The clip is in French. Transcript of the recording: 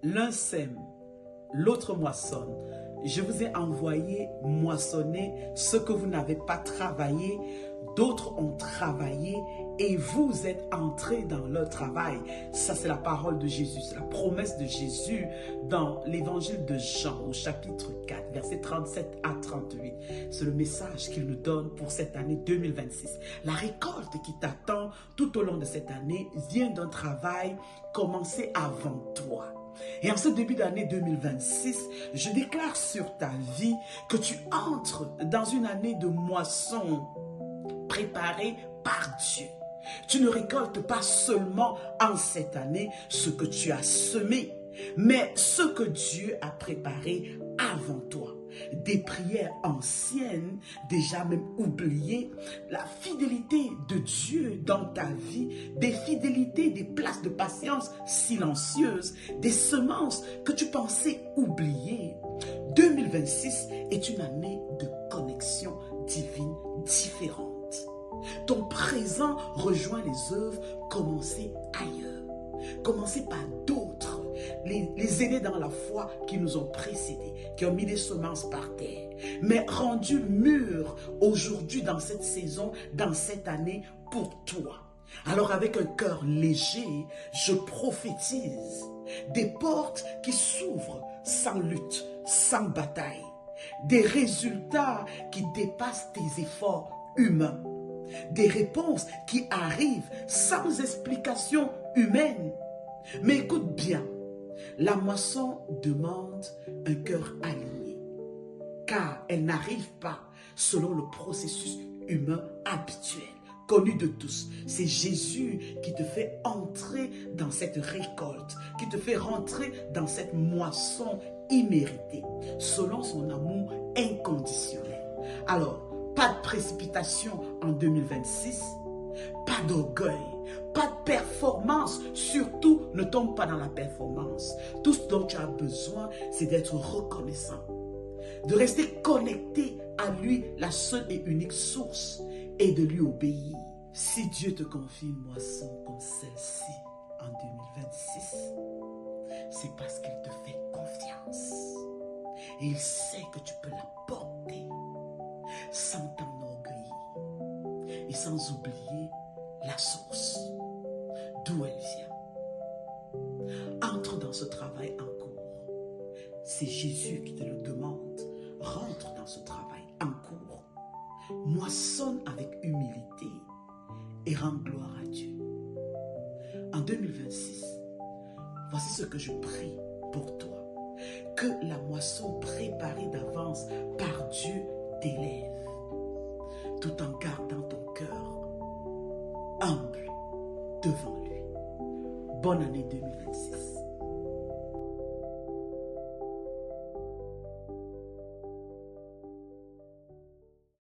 L'un sème, l'autre moissonne. Je vous ai envoyé moissonner ce que vous n'avez pas travaillé. D'autres ont travaillé et vous êtes entrés dans leur travail. Ça, c'est la parole de Jésus. C'est la promesse de Jésus dans l'évangile de Jean au chapitre 4, versets 37 à 38. C'est le message qu'il nous donne pour cette année 2026. La récolte qui t'attend tout au long de cette année vient d'un travail commencé avant toi. Et en ce début d'année 2026, je déclare sur ta vie que tu entres dans une année de moisson préparée par Dieu. Tu ne récoltes pas seulement en cette année ce que tu as semé, mais ce que Dieu a préparé avant toi. Des prières anciennes, déjà même oubliées, la fidélité de Dieu dans ta vie, des fidélités, des places de patience silencieuses, des semences que tu pensais oublier. 2026 est une année de connexion divine différente. Ton présent rejoint les œuvres commencées ailleurs, commencées par d'autres, les aînés dans la foi qui nous ont précédés, qui ont mis des semences par terre, mais rendus mûrs aujourd'hui dans cette saison, dans cette année pour toi. Alors avec un cœur léger, je prophétise des portes qui s'ouvrent sans lutte, sans bataille, des résultats qui dépassent tes efforts humains, des réponses qui arrivent sans explication humaine. Mais écoute bien, la moisson demande un cœur aligné, car elle n'arrive pas selon le processus humain habituel, connu de tous. C'est Jésus qui te fait entrer dans cette récolte, qui te fait rentrer dans cette moisson imméritée, selon son amour inconditionnel. Alors, pas de précipitation en 2026, pas d'orgueil, pas de performance. Surtout, ne tombe pas dans la performance. Tout ce dont tu as besoin, c'est d'être reconnaissant, de rester connecté à lui, la seule et unique source, et de lui obéir. Si Dieu te confie une moisson comme celle-ci en 2026, c'est parce qu'il te fait confiance. Et il sait que tu peux la porter sans t'enorgueillir et sans oublier la source, d'où elle vient. Entre dans ce travail en cours. C'est Jésus qui te le demande. Rentre dans ce travail en cours. Moissonne avec humilité et rends gloire à Dieu. En 2026, voici ce que je prie pour toi. Que la moisson préparée d'avance par Dieu t'élève, tout en gardant ton cœur humble devant lui. Bonne année 2026.